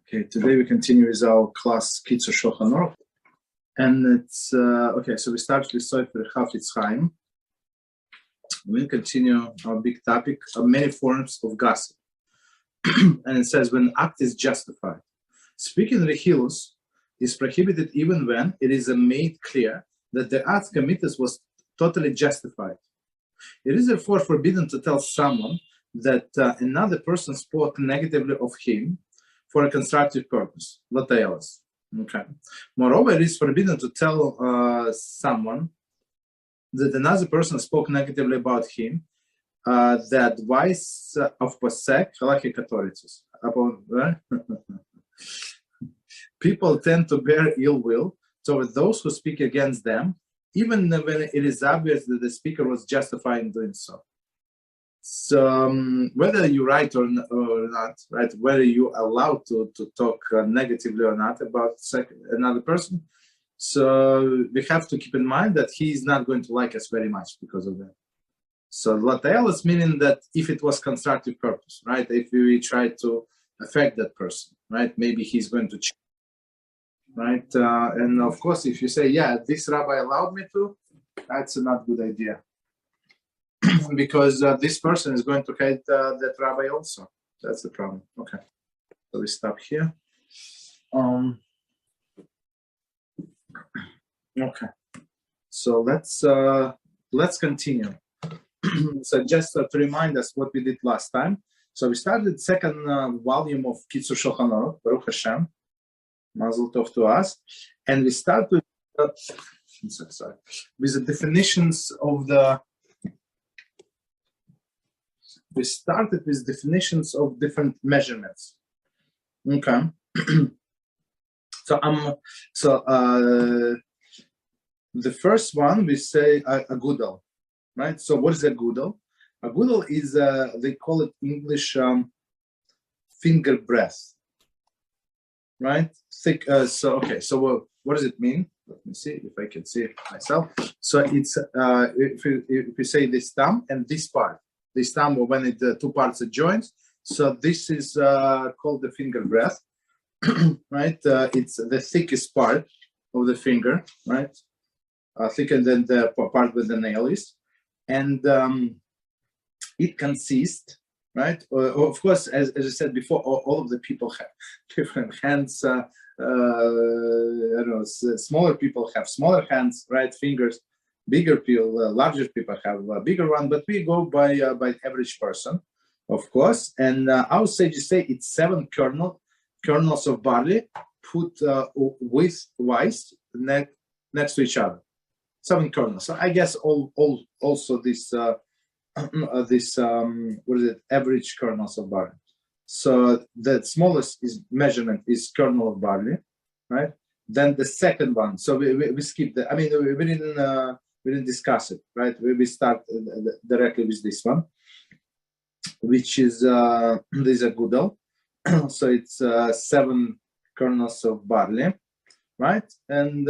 Okay, today we continue with our class Kitzur Shulchan Aruch, and it's okay. So we start with Sefer Chofetz Chaim. We'll continue our big topic of many forms of gossip, and it says when act is justified. Speaking rechilus is prohibited even when it is made clear that the act committed was totally justified. It is therefore forbidden to tell someone that another person spoke negatively of him for a constructive purpose. Okay. Moreover, it is forbidden to tell someone that another person spoke negatively about him. The advice of posek Halachic authorities. People tend to bear ill will toward those who speak against them, even when it is obvious that the speaker was justified in doing so. So whether you're right or not, right, whether you're allowed to talk negatively or not about another person, so we have to keep in mind that he is not going to like us very much because of that. So latayal is meaning that if it was constructive purpose, right, if we try to affect that person, right, maybe he's going to change, right, and of course if you say, yeah, this rabbi allowed me to, that's not a good idea. Because this person is going to hate that rabbi also. That's the problem. Okay, so we stop here. Okay, so let's continue. So just to remind us what we did last time. So we started the second volume of Kitzur Shulchan Aruch, Baruch HaShem, Mazel Tov to us, and we start with the definitions of the. We started with definitions of different measurements. Okay. The first one we say a gudel, right? So what is a gudel? A gudel is they call it English finger breadth, right? Thick. So what does it mean? Let me see if I can see it myself. So it's if you say this thumb and this part. This thumb, when the two parts are joined, so this is called the finger breadth, right? It's the thickest part of the finger, right? Thicker than the part where the nail is, and it consists, right? Of course, as I said before, all of the people have different hands. I don't know, smaller people have smaller hands, right? Fingers. Bigger people, larger people have a bigger one, but we go by average person, of course. And our sages say it's 7 kernels of barley put widthwise next to each other. 7 kernels. So I guess also this what is it? Average kernels of barley. So the smallest measurement is kernel of barley, right? Then the second one. So we skipped that. I mean, we didn't discuss it, right? We start directly with this one, which is this is a gudel. So it's 7 kernels of barley, right? And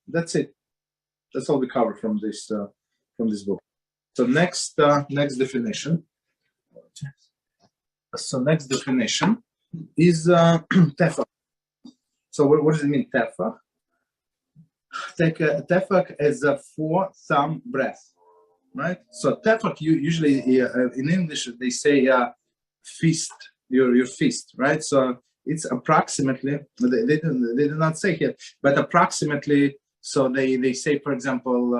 that's it. That's all we cover from this book. So next definition. So next definition is tefach. So what does it mean, tefach? Take tefach as a 4-thumb breadth, right? So tefach, usually in English they say fist, your fist, right? So it's approximately, they do not say here, but approximately. So they say, for example,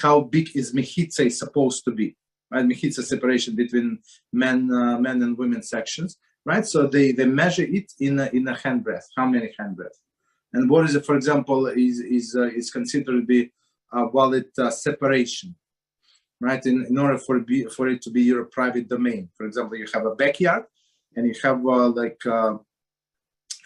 how big is mechitza is supposed to be, right? Mechitza separation between men and women sections, right? So they measure it in a hand breadth. How many hand breadth? And what is it, for example, is considered to be valid separation, right? In order for it to be your private domain. For example, you have a backyard and you have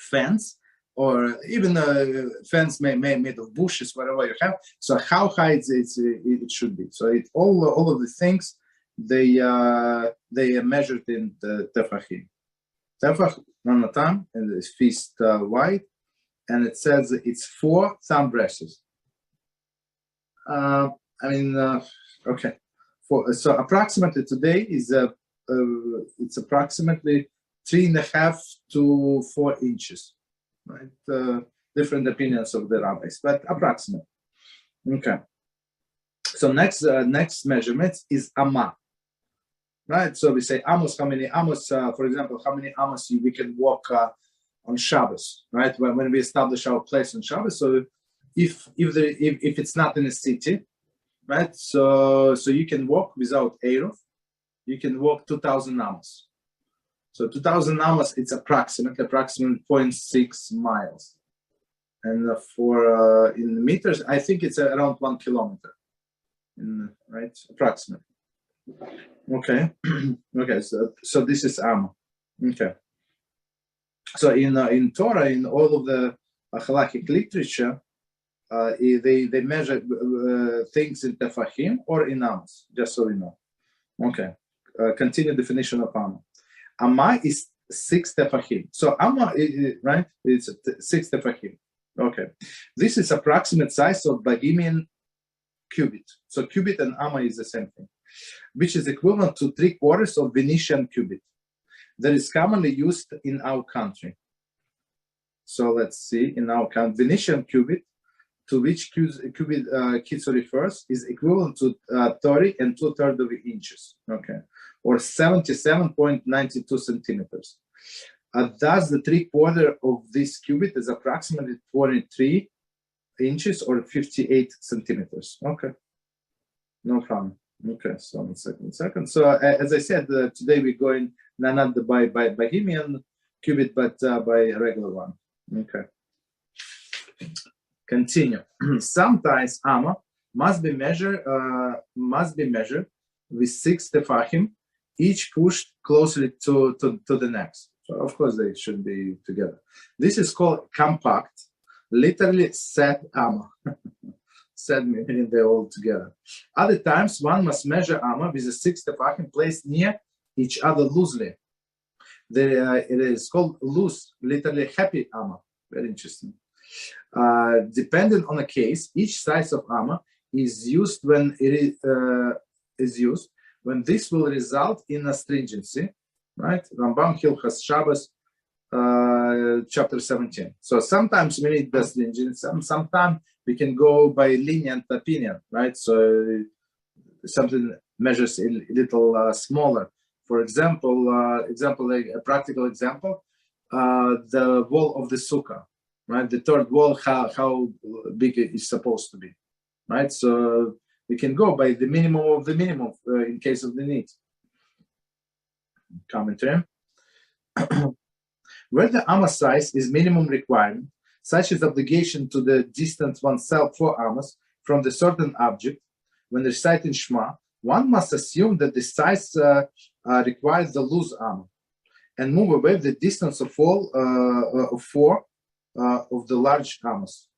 fence, or even a fence made of bushes, whatever you have. So how high it should be. So all of the things they are measured in the tefachim. Tefach one at a time, and it's fist wide. And it says it's 4 thumb breadths. Okay. So approximately today is it's approximately 3.5 to 4 inches, right? Different opinions of the rabbis, but approximate. Okay. So next measurement is amma, right? So we say amos, how many amos, for example, how many amos we can walk on Shabbos, right? When we establish our place on Shabbos. So if it's not in a city, right? So you can walk without Eruv, you can walk 2,000 amos. So 2,000 amos, it's approximately 0.6 miles. And for in meters, I think it's around 1 kilometer, right? Approximately. Okay. Okay. So this is amma. Okay. So in Torah, in all of the Halachic literature, they measure things in tefachim or in amos. Just so we know. Okay. Continue definition of amma. Amma is 6 tefachim. So amma, right? It's 6 tefachim. Okay, this is approximate size of Bohemian cubit. So cubit and amma is the same thing, which is equivalent to 3/4 of Venetian cubit that is commonly used in our country. So let's see, in our country, Venetian cubit, to which cubit Kitzur refers, is equivalent to 30 2/3 of inches, okay, or 77.92 centimeters. Thus, the 3/4 of this cubit is approximately 23 inches or 58 centimeters. Okay, no problem. Okay, so one second. So as I said, today we're going not by Bohemian cubit, but by a regular one. Okay. Continue. Sometimes amma must be measured with 6 tefachim, each pushed closely to the next. So of course they should be together. This is called compact, literally set amma. Set meaning they're all together. Other times one must measure amma with the 6 tefachim placed near each other loosely. It is called loose, literally happy amma. Very interesting. Depending on the case, each size of amma is used when when this will result in a stringency. Right, Rambam Hilchas Shabbos, chapter 17. So sometimes we need the stringent, sometimes we can go by lenient opinion, right? So something measures a little smaller. For example, like a practical example, the wall of the sukkah, right? The third wall, how big it is supposed to be, right? So we can go by the minimum of the minimum in case of the need. Commentary. Where the amma size is minimum requirement, such as obligation to the distance oneself 4 ammas from the certain object, when reciting Shema, one must assume that the size requires the loose amma and move away the distance of all of 4 of the large ammas.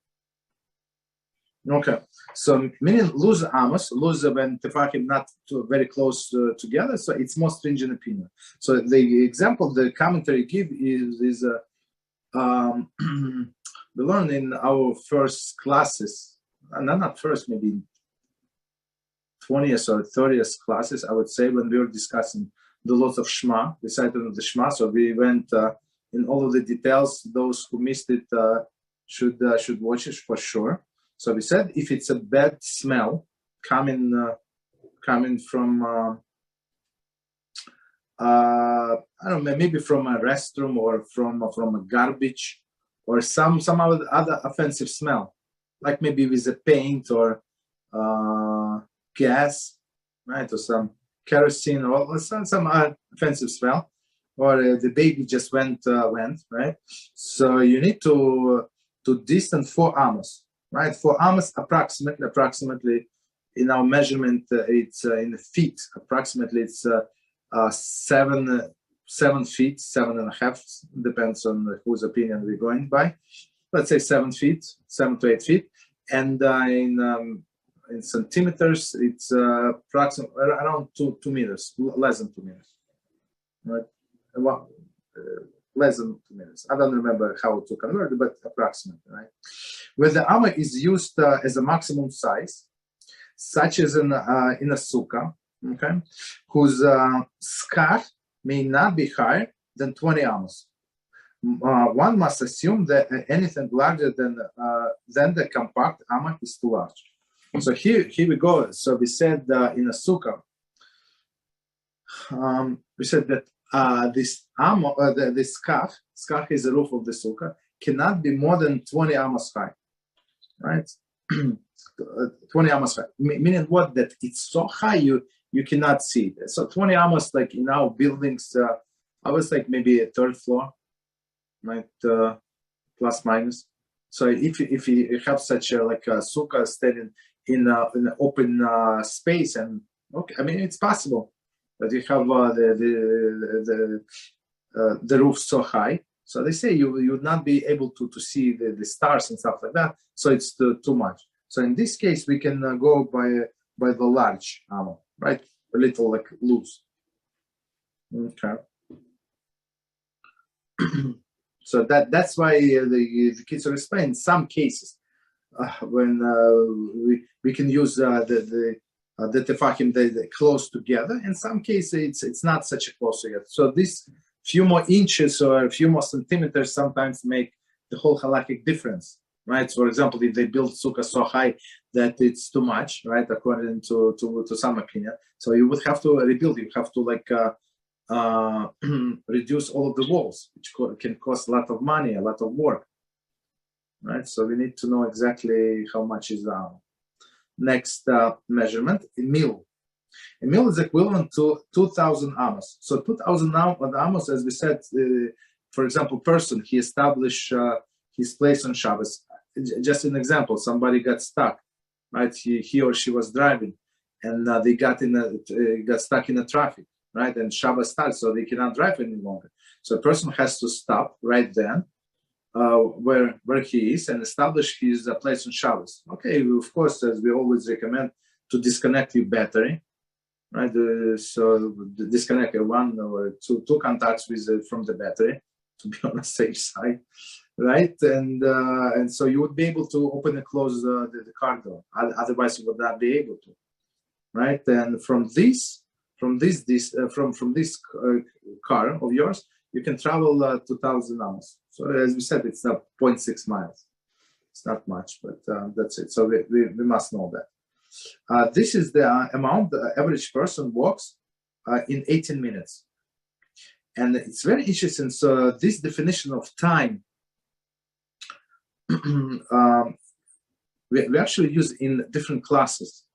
Okay, so meaning loose ammas, loose when tefachim not very close together, so it's more stringent opinion. So the example the commentary give is we learned in our first classes, not first, maybe 20th or 30th classes, I would say, when we were discussing the laws of Shema, the reciting of the Shema. So we went in all of the details. Those who missed it should watch it for sure. So we said if it's a bad smell coming from I don't know, maybe from a restroom or from a garbage or some other offensive smell, like maybe with a paint or gas, right, or some kerosene or some offensive smell, or the baby just went, right. So you need to distance 4 ammas. Right, 4 ammas approximately in our measurement, it's in feet. Approximately, it's 7 feet, 7.5. Depends on whose opinion we're going by. Let's say 7 feet, 7 to 8 feet, and in centimeters, it's approximately around 2 meters, less than 2 meters. Right, less than 2 minutes. I don't remember how to convert it, but approximately, right? Where the amma is used as a maximum size, such as in a sukkah, okay, whose scar may not be higher than 20 amos. One must assume that anything larger than the compact amma is too large. So here we go. So we said in a sukkah, we said that this amma, this skach is the roof of the sukkah, cannot be more than 20 amos high, right? 20 amos high, meaning what? That it's so high you cannot see it. So 20 amos, like in our buildings, I was like maybe a third floor, right? Plus minus. So if you have such a like a sukkah standing in an open space, and okay, I mean it's possible that you have the roof so high. So they say you would not be able to see the stars and stuff like that. So it's too much. So in this case, we can go by the large amma, right? A little like loose. Okay. So that's why the Kitzur explain in some cases when we can use the tefachim the close together. In some cases it's not such a close together. So this few more inches or a few more centimeters sometimes make the whole halachic difference, right? For example, if they build sukkah so high that it's too much, right, according to some opinion, so you would have to rebuild. You have to like reduce all of the walls, which can cost a lot of money, a lot of work, right? So we need to know exactly how much is next measurement. A mil is equivalent to 2,000 amos. So 2,000 amos, as we said, for example, person, he established his place on Shabbos. Just an example, somebody got stuck, right? He or she was driving, and they got stuck in the traffic, right? And Shabbos starts, so they cannot drive any longer. So a person has to stop right then, where he is, and establish his place on Shabbos. Okay, of course, as we always recommend, to disconnect your battery, right? So disconnect one or two contacts from the battery to be on the safe side, right? And so you would be able to open and close the car door. Otherwise, you would not be able to, right? And from this car of yours, you can travel 2,000 amos. So as we said, it's 0.6 miles. It's not much, but that's it. So we must know that. This is the amount the average person walks in 18 minutes. And it's very interesting. So this definition of time, we actually use in different classes.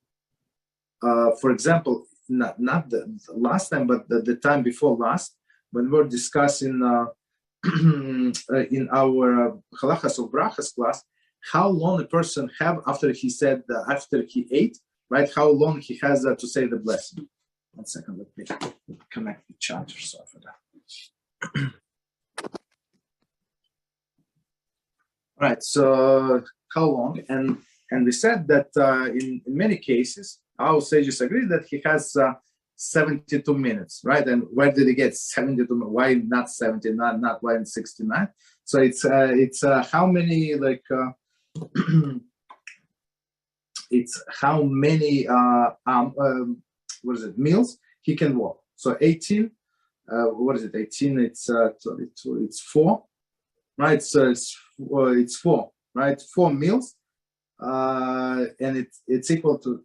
For example, not the last time, but the time before last, when we're discussing in our halachas or brachas class, how long a person have after he ate, right? How long he has to say the blessing. 1 second, let me connect the charger. Sorry for that. Right. So how long? And we said that in many cases, our sages agree that he has 72 minutes, right? And where did he get 72? Why not 79? Not why 69? So it's how many like it's how many what is it, meals he can walk. So 18. What is it? 18. It's 4, right? So it's 4, right? 4 meals, and it's equal to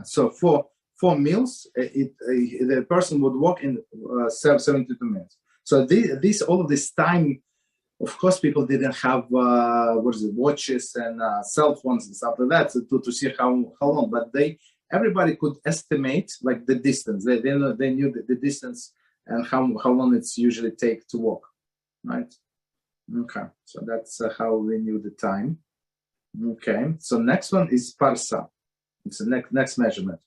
So 4 meals. The person would walk in 72 minutes. So all of this time, of course, people didn't have watches and cell phones and stuff like that to see how long, but everybody could estimate like the distance. They knew the distance and how long it's usually take to walk, right? Okay, so that's how we knew the time. Okay, so next one is parsa. It's the next measurement.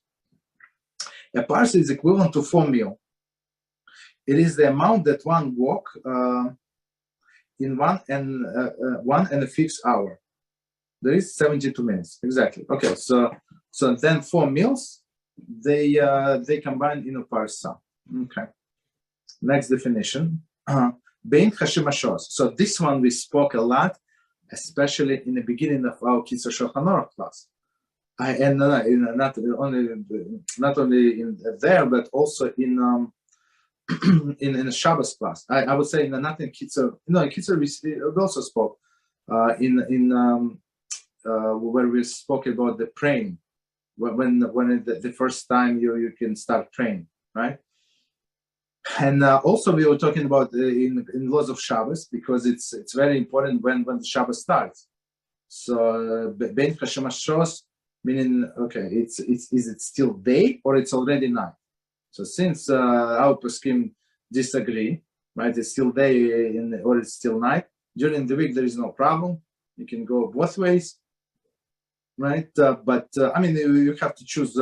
A parsa is equivalent to 4 meal. It is the amount that one walk in 1 1/5 hour. There is 72 minutes exactly. Okay, so then 4 meals they combine in a parsa. Okay. Next definition. Bein Hashimashos. So this one we spoke a lot, especially in the beginning of our Kitzur Shulchan Aruch class. And not only in there, but also in in a Shabbos class. I would say not in Kitzur. No, in Kitzur we also spoke where we spoke about the praying when the first time you can start praying, right? And also we were talking about in laws of Shabbos, because it's very important when the Shabbos starts. So bein chashemashos, meaning, okay, is it still day or it's already night? So since our poskim disagree, right? It's still day or it's still night. During the week there is no problem. You can go both ways, right? But I mean, you have to choose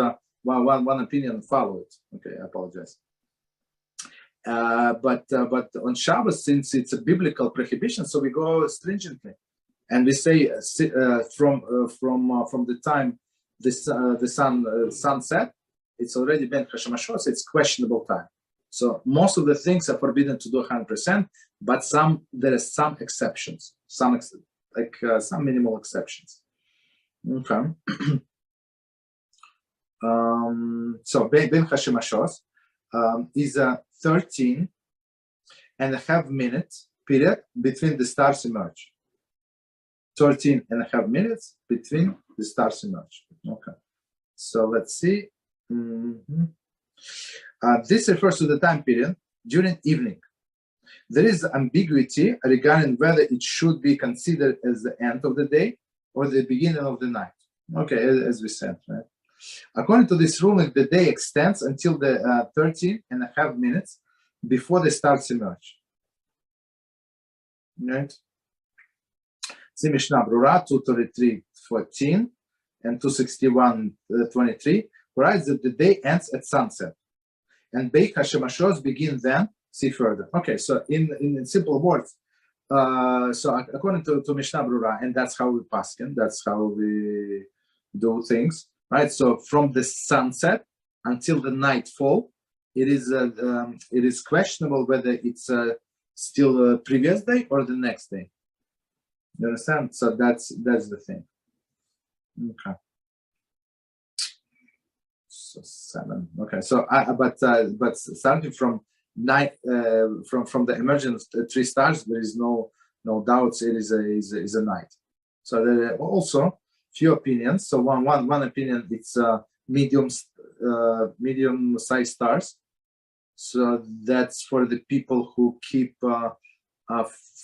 one opinion and follow it. Okay, I apologize. But on Shabbos, since it's a biblical prohibition, so we go stringently, and we say from the time the sun set, it's already been chashemashos, so it's questionable time. So most of the things are forbidden to do 100%, but there are some exceptions, some minimal exceptions. Okay. So ben chashemashos is a 13.5 minutes period between the stars emerge. 13.5 minutes between the stars emerge. Okay. So let's see. This refers to the time period during evening. There is ambiguity regarding whether it should be considered as the end of the day or the beginning of the night. Okay, as we said, right? According to this ruling, the day extends until the 13.5 minutes before the stars emerge. Right? See Mishnah Brura 233:14 and 261:23 writes that the day ends at sunset, and Beik HaShemashos begin then. See further. Okay, so in simple words, so according to Mishnah Brura, and that's how we paskin, that's how we do things. Right, so from the sunset until the nightfall, it is questionable whether it's still previous day or the next day. You understand? So that's the thing. Okay. So 7. Okay. So but starting from night, from the emergence of 3 stars, there is no doubts. It is a night. So there are also few opinions. So one opinion, it's medium-sized stars. So that's for the people who keep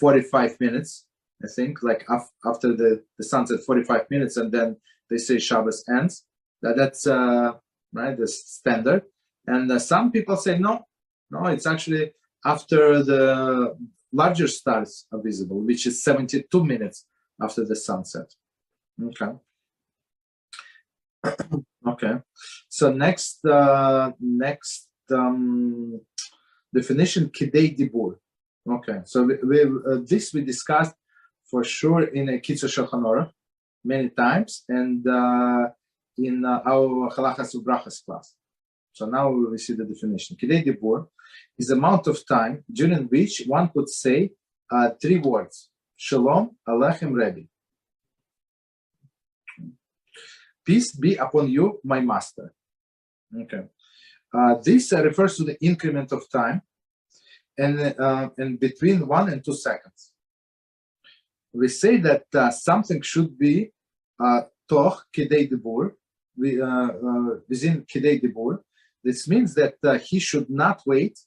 45 minutes, I think, like after the sunset, 45 minutes, and then they say Shabbos ends. That's right, the standard. And some people say no, it's actually after the larger stars are visible, which is 72 minutes after the sunset. Okay. Okay. So next definition, kidei dibur. Okay. So this we discussed for sure in a Kitzur Shulchan Aruch many times, and in our Halachas Ubrachas class. So now we see the definition. Kidei dibur is the amount of time during which one could say 3 words: Shalom Aleichem Rabbi. Peace be upon you, my master. Okay. This refers to the increment of time, and between 1 and 2 seconds. We say that something should be toch kidei dibur, within kidei dibur. This means that he should not wait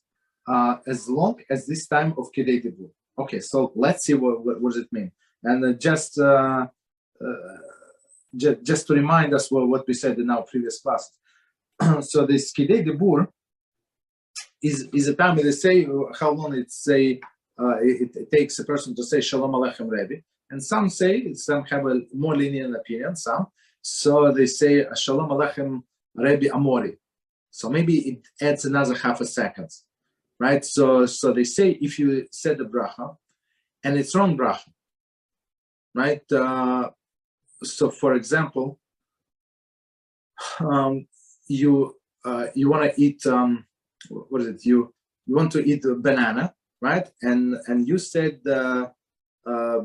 as long as this time of kidei dibur. Okay, so let's see what does it mean. And just to remind us what we said in our previous class. So this kidei dibur is a time they say how long it takes a person to say Shalom Aleichem Rabbi, and some have a more lenient opinion. So they say Shalom Aleichem Rabbi Amori. So maybe it adds another half a second, right? So they say if you said the bracha and it's wrong bracha, right? So for example, you want to eat what is it? You want to eat a banana, right? And you said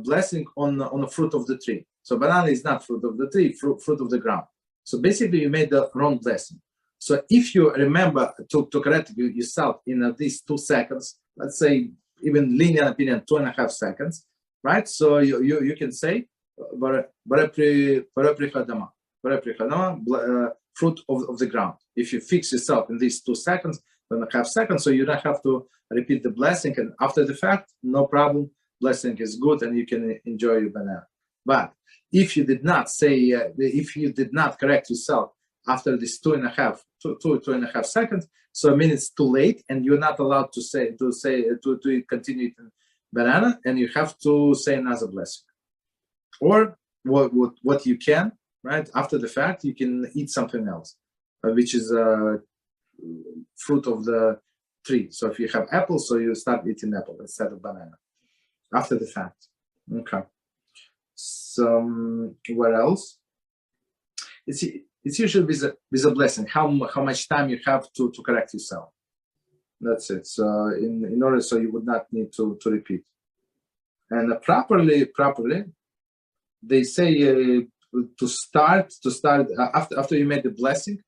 blessing on the fruit of the tree. So banana is not fruit of the tree, fruit of the ground. So basically you made the wrong blessing. So if you remember to correct yourself in these 2 seconds, let's say even linear opinion 2.5 seconds, right? So you can say fruit of the ground. If you fix yourself in these 2 seconds, 2.5 seconds, so you don't have to repeat the blessing, and after the fact, no problem, blessing is good and you can enjoy your banana. But if you did not say, if you did not correct yourself after this 2.5 seconds, so I mean it's too late, and you're not allowed to continue eating banana, and you have to say another blessing. Or what you can, right? After the fact, you can eat something else, which is fruit of the tree. So if you have apple, so you start eating apple instead of banana after the fact. Okay. So what else? It's usually with a blessing. How much time you have to correct yourself. That's it. So in order so you would not need to repeat. And properly, they say to start after you made the blessing,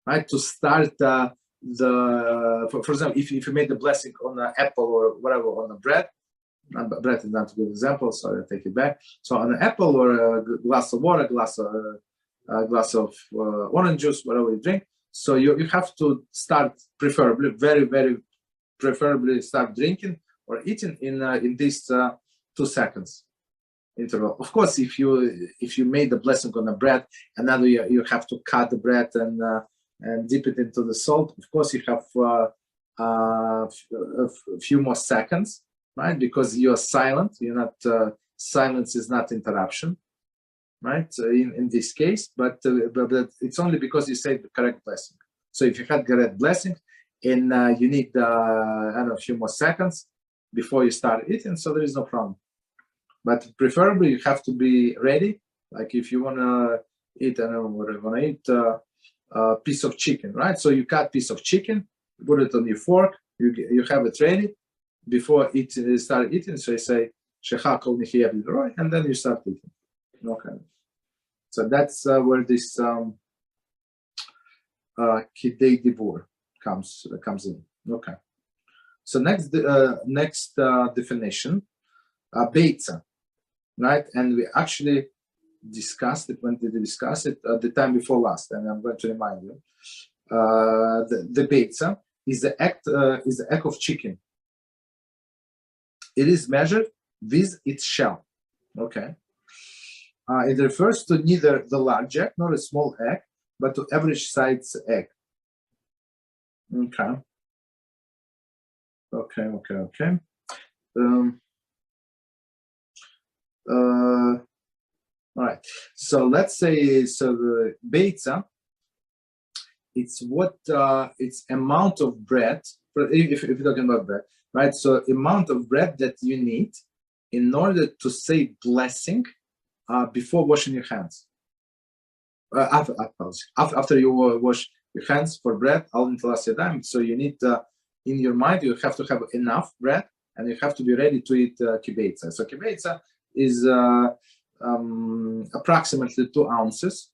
right? To start for example, if you made the blessing on an apple or whatever, on a bread is not a good example, so I take it back. So on an apple or a glass of water, glass of orange juice, whatever you drink. So you have to start preferably, very, very preferably start drinking or eating in these 2 seconds interval. Of course, if you made the blessing on the bread and now you have to cut the bread and dip it into the salt, of course you have a few more seconds, right? Because you're silent. You're not silence is not interruption, right? In this case, but it's only because you say the correct blessing. So if you had correct blessing and you need a few more seconds before you start eating, so there is no problem. But preferably you have to be ready. Like if you want to eat, I don't know what you want to eat, a piece of chicken, right? So you cut piece of chicken, put it on your fork, you have it ready before start eating. So you say, and then you start eating. Okay. So that's where this Kidei Dibur comes in. Okay. So next definition, Beitza, right? And we actually discussed it. When did we discuss it? The time before last, and I'm going to remind you. The Beitza is the egg of chicken. It is measured with its shell. Okay. It refers to neither the large egg nor a small egg, but to average size egg. Okay. Okay. All right. So let's say the beitza. It's it's amount of bread. If you're talking about bread, right? So amount of bread that you need in order to say blessing before washing your hands. After you wash your hands for bread, so you need in your mind you have to have enough bread, and you have to be ready to eat kibeitza. So kibeitza is approximately 2 ounces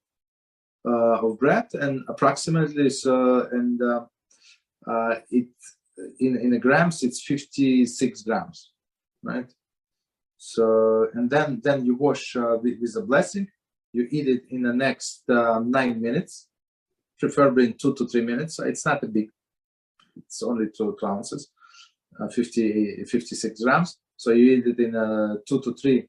of bread, and approximately it in grams it's 56 grams, right? So and then you wash with a blessing. You eat it in the next 9 minutes, preferably in 2 to 3 minutes. So it's not a big. It's only 2 ounces, 56 grams. So you eat it in 2 to 3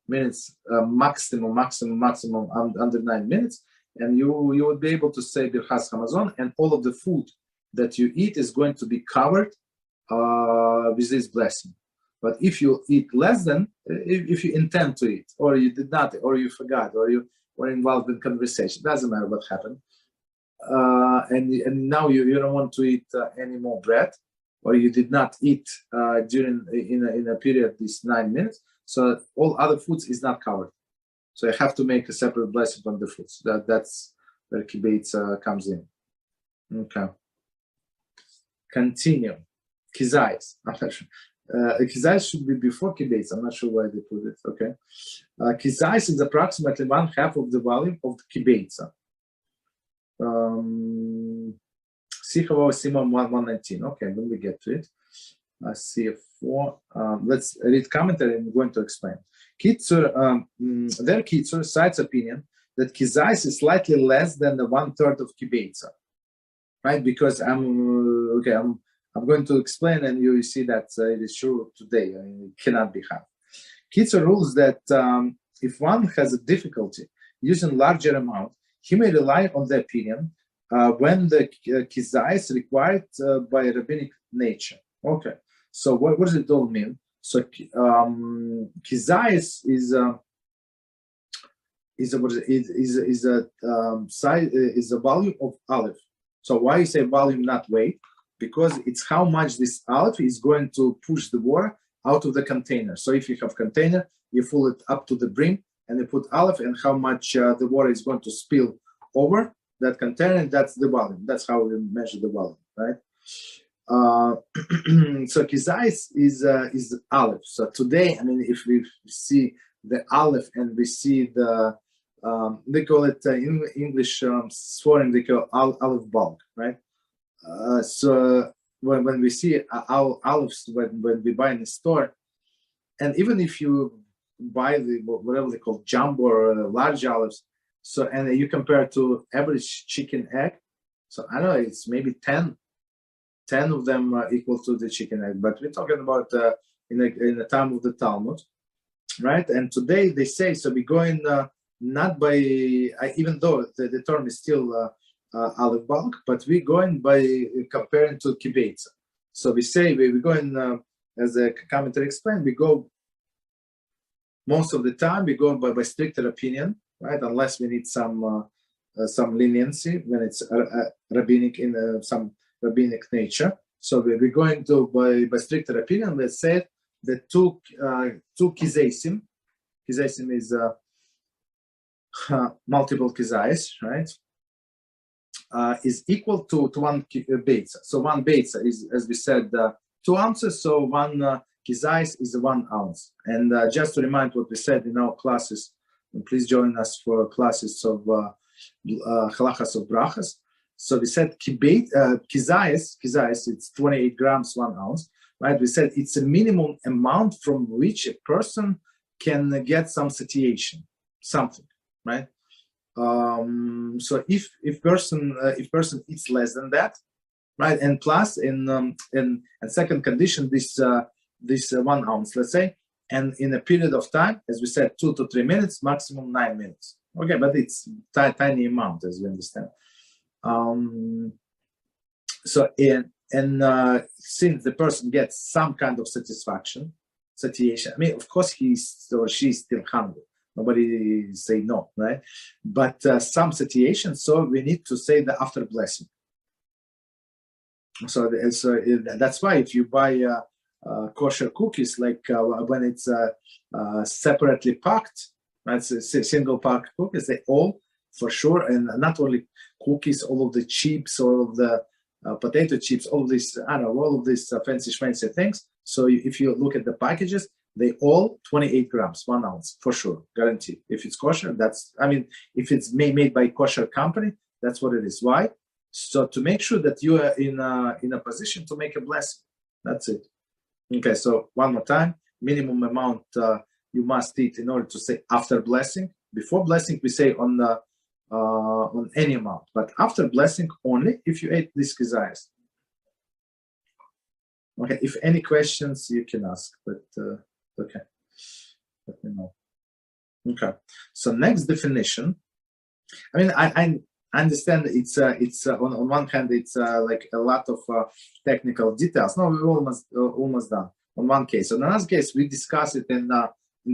minutes, maximum under 9 minutes, and you would be able to say Birchas Hamazon, and all of the food that you eat is going to be covered with this blessing. But if you eat less than, if you intend to eat, or you did not, or you forgot, or you were involved in conversation, doesn't matter what happened, and now you don't want to eat any more bread, or you did not eat during in a period these 9 minutes, so all other foods is not covered. So you have to make a separate blessing on the foods. That's where kibbutz comes in. Okay. Continue. Kizayis. Kizayis should be before kibbutz. I'm not sure why they put it. Okay. Kizayis is approximately 1/2 of the volume of the kibbutz. Siman 119. Okay, when we get to it. CF4. Let's read commentary and I'm going to explain. Their Kitzur cites opinion that Kizais is slightly less than the 1/3 of Kibeitza, right? Because I'm going to explain, and you see that it is true today. I mean, it cannot be half. Kitzur rules that if one has a difficulty using larger amount, he may rely on the opinion when the Kizais required by rabbinic nature. Okay, so what does it all mean? So Kizais is a volume of aleph. So why you say volume, not weight? Because it's how much this aleph is going to push the water out of the container. So if you have container, you fill it up to the brim and you put aleph, and how much the water is going to spill over that container, that's the volume. That's how we measure the volume, right? So Kizais is aleph. So today, I mean, if we see the aleph and we see the they call it in English swearing, they call aleph bulk, right? So when we see olives, when we buy in the store, and even if you buy the whatever they call jumbo or large olives, so and you compare it to average chicken egg, so I don't know, it's maybe 10 of them equal to the chicken egg, but we're talking about in the time of the Talmud, right? And today they say, so we're going not by, even though the term is still olive bulk, but we're going by comparing to kibbutz. So we say we're going, as the commentary explained, we go most of the time we go by stricter opinion, right? Unless we need some leniency when it's rabbinic in some rabbinic nature. So we're going to by stricter opinion. Let's say the two kizesim. Kizesim is multiple kizais, right? Is equal to one beitza. So one beitza is, as we said, 2 ounces. So one kizais is 1 ounce. And just to remind what we said in our classes, and please join us for classes of halachas of brachas. So we said kizais, it's 28 grams, 1 ounce, right? We said it's a minimum amount from which a person can get some satiation, something, right? So if person eats less than that, right, and plus in second condition this 1 ounce, let's say, and in a period of time, as we said, 2 to 3 minutes, maximum 9 minutes. Okay, but it's tiny amount, as we understand. So since the person gets some kind of satiation, I mean, of course he's or she's still hungry. Nobody say no, right? But some satiation, so we need to say the after blessing. So that's why if you buy kosher cookies, like when it's separately packed, right? Single pack cookies, they all for sure, and not only cookies, all of the chips, all of the potato chips, all of these, I don't know, all of these fancy things. So if you look at the packages, they all 28 grams, 1 ounce, for sure, guaranteed. If it's kosher, that's, I mean, if it's made by kosher company, that's what it is. Why? So to make sure that you are in a position to make a blessing. That's it. Okay, so one more time, minimum amount you must eat in order to say after blessing. Before blessing, we say on any amount, but after blessing only if you ate these kizayas. Okay, if any questions you can ask, but okay, let me know. Okay, so next definition. I mean, I understand it's on one hand it's like a lot of technical details. No, we're almost done on one case. On another case, we discuss it in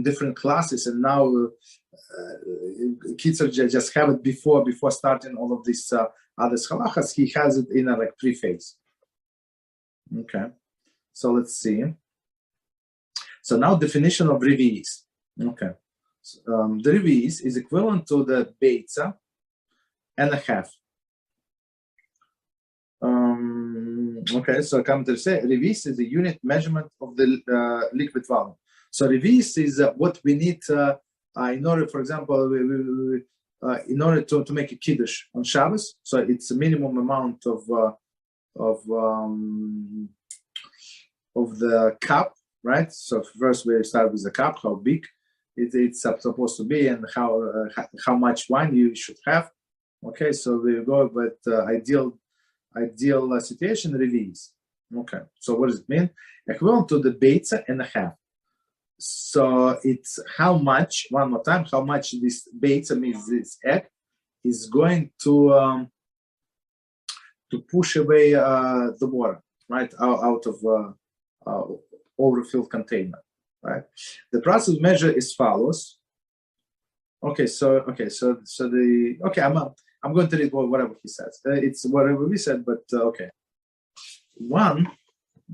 different classes, and now Kitzur just have it before starting all of these other halachas. He has it in a like preface. Okay, so let's see. So now definition of revi'is. Okay, so, the revi'is is equivalent to the beitza and a half. Okay, so come to say revi'is is the unit measurement of the liquid volume. So revi'is is what we need in order, for example, in order to make a kiddush on Shabbos. So it's a minimum amount of the cup, right? So first we start with the cup, how big it's supposed to be, and how much wine you should have. Okay, so we go with ideal situation release. Okay, so what does it mean? Equivalent to the beitza and a half. So it's how much, one more time, how much this beitza means this egg is going to push away the water, right, out of overfilled container, right? The process measure is follows. I'm going to read whatever he says. It's whatever we said, but okay. One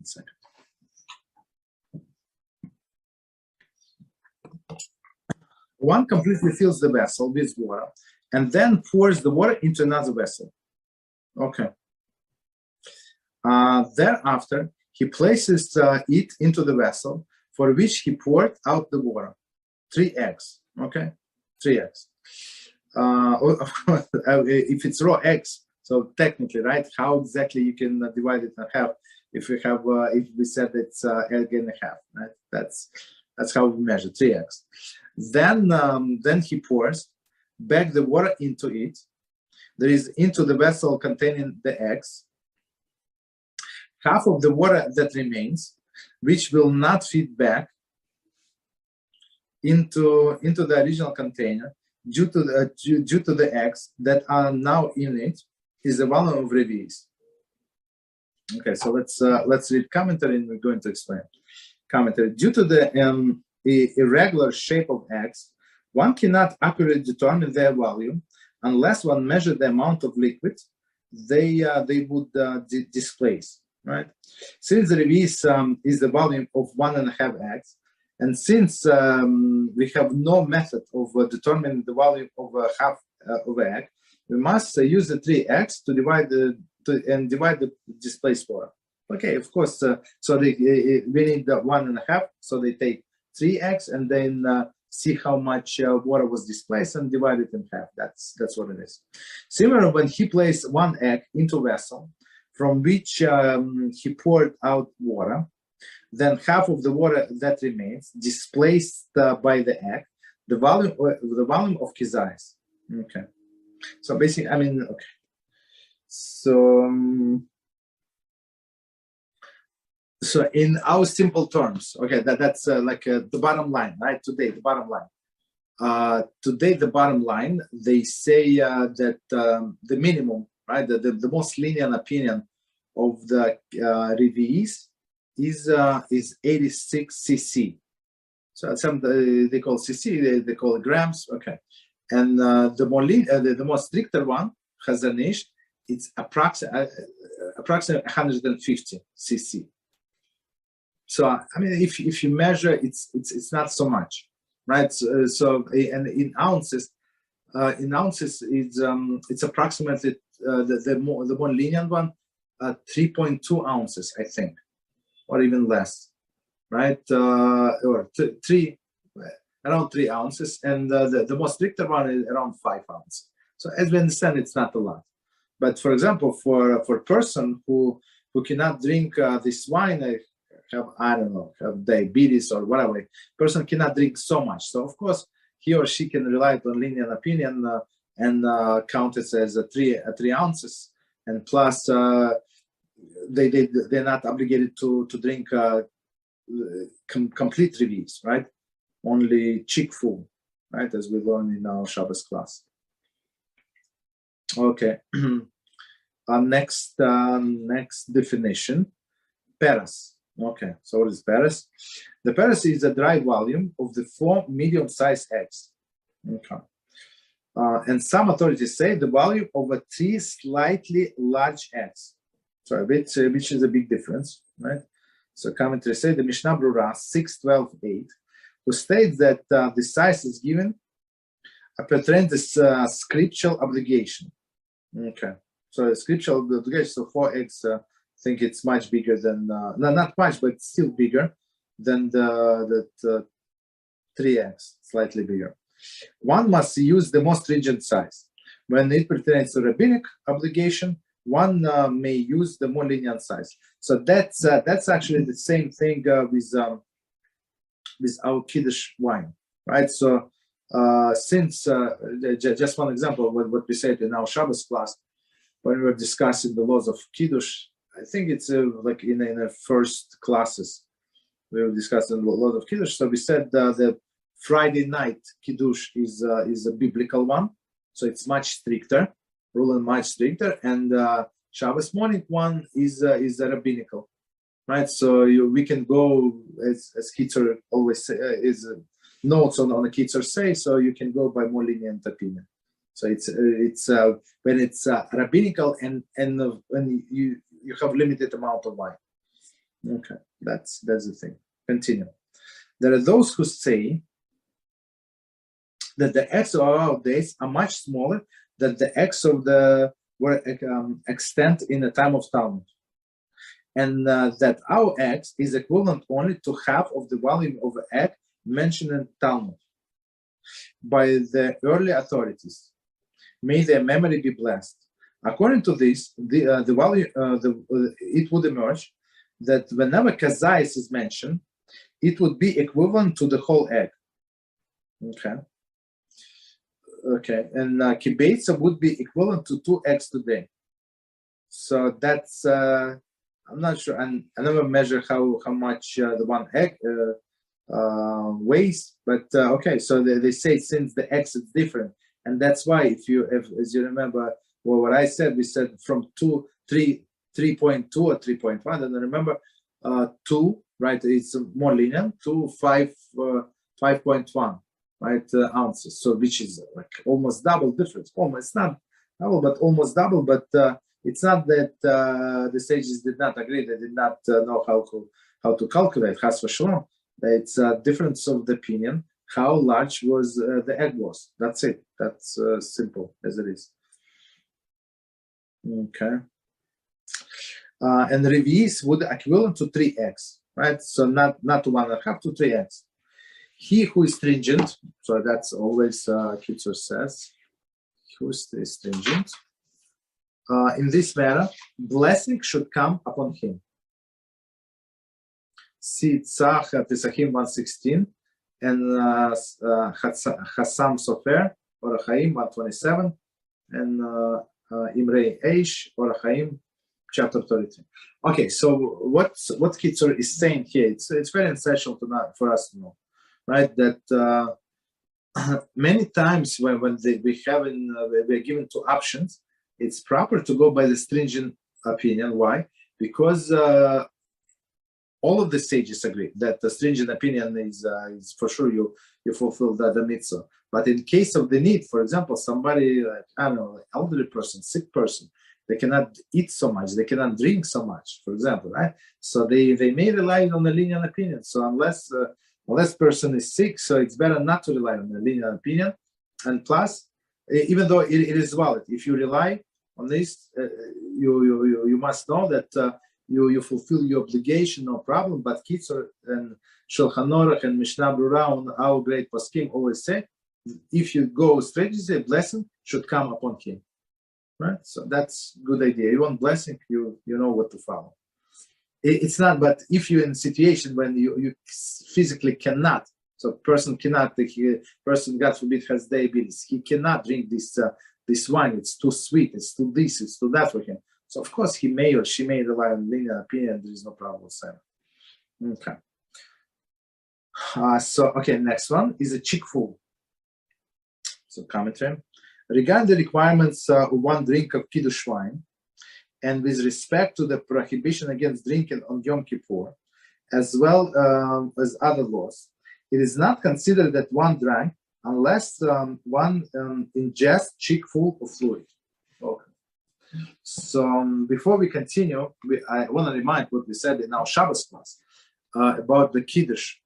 second. One completely fills the vessel with water and then pours the water into another vessel. Okay. Thereafter, he places it into the vessel for which he poured out the water. 3 eggs. Okay, 3 eggs. If it's raw eggs, so technically, right? How exactly you can divide it in half? If we have, if we said it's egg and a half, right? That's how we measure 3 eggs. Then he pours back the water into it. There is into the vessel containing the eggs. Half of the water that remains, which will not feed back into the original container due to the eggs that are now in it, is the volume of release. Okay, so let's read commentary and we're going to explain. Commentary: due to the irregular shape of eggs, one cannot accurately determine their volume unless one measured the amount of liquid they would displace. Right? Since the release is the volume of 1.5 eggs, and since we have no method of determining the volume of half of an egg, we must use the 3 eggs to divide the displaced water. Okay, of course. So we need the 1.5. So they take 3 eggs and then see how much water was displaced and divide it in half. That's what it is. Similar, when he placed 1 egg into a vessel from which he poured out water, then half of the water that remains displaced by the egg, the volume of his eyes. Okay. So basically, okay. So in our simple terms, okay, that's like the bottom line, right? Today, the bottom line. Today, the bottom line, they say that the minimum, right, the most lenient opinion of the reviews is 86 cc. So some they call cc, they call it grams. Okay, and the most stricter one, Hazanish, it's approximately 150 cc. So if you measure, it's not so much, right? So and in ounces, it's approximately the more lenient one, 3.2 ounces, I think, or even less, right? Or around 3 ounces, and the most stricter one is around 5 ounces. So as we understand, it's not a lot. But for example, for a person who cannot drink this wine, have diabetes or whatever, person cannot drink so much. So of course, he or she can rely on lenient opinion and count it as 3 ounces, and plus they're not obligated to drink complete release, right? Only cheek full, right? As we learned in our Shabbos class. Okay. Next definition, peras. Okay, so what is peras? The peras is the dry volume of the 4 medium-sized eggs. Okay. And some authorities say the volume of 3 slightly large eggs. So which is a big difference, right? So commentators say the Mishnah Brura 6:12:8, who states that the size is given pertains this scriptural obligation. Okay, so the scriptural obligation, so 4 eggs, I think it's much bigger than, not much, but it's still bigger than the 3 eggs, slightly bigger. One must use the most stringent size. When it pertains to rabbinic obligation, one may use the more lenient size. So that's actually the same thing with our Kiddush wine, right? So since just one example, what we said in our Shabbos class when we were discussing the laws of Kiddush, I think it's like in the first classes we were discussing the laws of Kiddush. So we said that Friday night Kiddush is a biblical one, so it's much stricter, rule and much stricter, and Shabbos morning one is a rabbinical, right? So we can go as Kitzur always say, is notes on the Kitzur say, so you can go by more lenient opinion. So it's when it's rabbinical and when you have limited amount of wine. Okay, that's the thing. Continue. There are those who say that the eggs of our days are much smaller than the eggs of the were extant in the time of Talmud, and that our eggs is equivalent only to half of the volume of the egg mentioned in Talmud by the early authorities. May their memory be blessed. According to this, the value it would emerge that whenever kazayis is mentioned, it would be equivalent to the whole egg. Okay, and kibeitza would be equivalent to 2 eggs today. So that's I'm not sure, and I never measure how much the one egg weighs, but okay. So they say since the eggs is different, and that's why if as you remember, well, what I said, we said from 3.2 or 3.1, and I remember 2, right? It's more lenient, 5.1. Right, ounces, so which is like almost double difference. Almost not double, but almost double. But it's not that the sages did not agree; they did not know how to calculate. Chas v'shalom. It's a difference of the opinion. How large was the egg was? That's it. That's simple as it is. Okay. And revis would equivalent to 3 eggs, right? So not 1.5 to 3 eggs. He who is stringent, so that's always Kitzur says, who is stringent, in this manner, blessing should come upon him. See Tzach Pesachim 116 and Chassam Sofer or Chaim 127 and Imrei Eish or Chaim chapter 33. Okay, so what Kitzur is saying here, it's very essential for us to know. Right, that many times when we're given 2 options, it's proper to go by the stringent opinion. Why? Because all of the sages agree that the stringent opinion is for sure you fulfill the mitzvah. But in case of the need, for example, somebody like, I don't know, elderly person, sick person, they cannot eat so much, they cannot drink so much, for example, right? So they may rely on the lenient opinion. So unless person is sick, so it's better not to rely on the lenient opinion. And plus, even though it is valid, if you rely on this, you must know that you fulfill your obligation, no problem. But Kitzur and Shulchan Aruch and Mishnah Brura, our great poskim always say, if you go straight, a blessing should come upon him. Right? So that's a good idea. You want blessing, you know what to follow. It's not, but if you're in a situation when you physically cannot, so person cannot, person, God forbid, has diabetes, he cannot drink this wine, it's too sweet, it's too this, it's too that for him. So of course he may or she may rely on lenient opinion, there is no problem with that. Okay. Next one is a chick-full. So commentary. Regarding the requirements of 1 drink of Kiddush wine, and with respect to the prohibition against drinking on Yom Kippur, as well as other laws, it is not considered that one drank unless one ingests chick-full of fluid. Okay. So before we continue, I want to remind what we said in our Shabbos class about the Kiddush.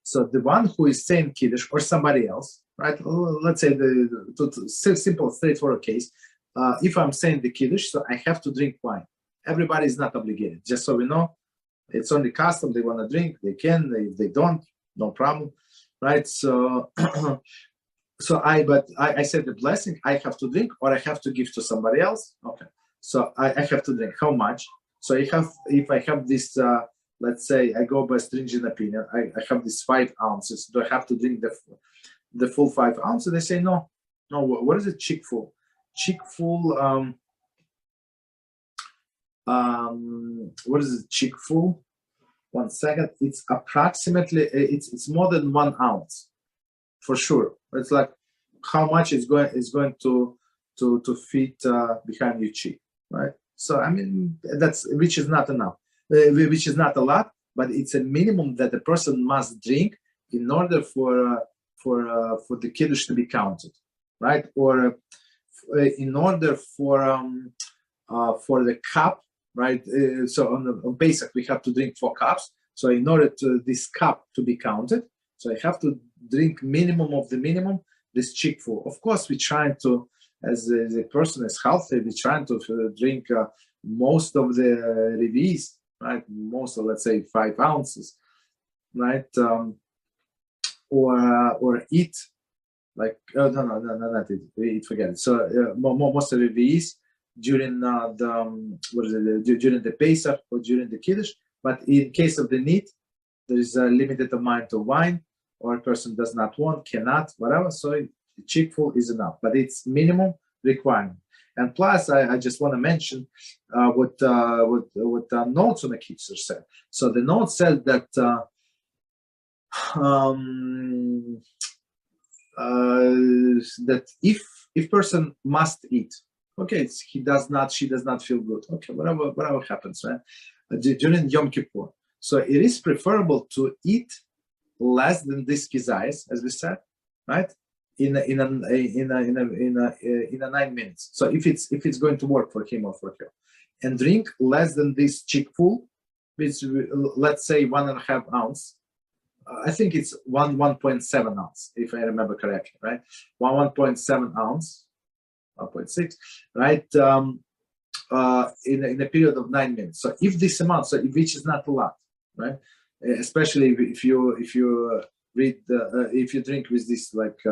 So the one who is saying Kiddush or somebody else, right? Let's say the simple, straightforward case. If I'm saying the Kiddush, so I have to drink wine. Everybody is not obligated. Just so we know, it's only custom. They want to drink, they can. If they don't, no problem, right? So, I said the blessing. I have to drink, or I have to give to somebody else. Okay. So I have to drink. How much? So if I have this, let's say I go by stringent opinion, I have this 5 ounces. Do I have to drink the full 5 ounces? They say no. What is a chick full? Chick full. What is it? Chick full? 1 second. It's approximately. It's more than 1 ounce, for sure. It's like how much is going to fit behind your cheek, right? So I mean which is not enough, which is not a lot, but it's a minimum that a person must drink in order for the kiddush to be counted, right? Or in order for the cup, right? So on Pesach we have to drink 4 cups. So in order to this cup to be counted, so I have to drink minimum of the minimum, this chick full. Of course, we're trying to, as a person is healthy, we're trying to drink most of the revis, right? Most of, let's say, 5 ounces, right? Or eat, like, oh, no, not eat, forget it. So most of the revis during during the Pesach or during the Kiddush. But in case of the need, there is a limited amount of wine, or a person does not want, cannot, whatever. So chick full is enough, but it's minimum requirement. And plus, I just want to mention what notes on the Kitzur said. So the note said that that if person must eat, okay, she does not feel good. Okay, whatever happens, right? During Yom Kippur, so it is preferable to eat less than this kizayis, as we said, right? In a 9 minutes. So if it's going to work for him or for her, and drink less than this chick full, which let's say 1.5 ounce. I think it's 1.7 ounce, if I remember correctly, right? 1.7 ounce, 1.6, right? In a period of 9 minutes. So if this amount, which is not a lot, right? Especially if you read if you drink with this like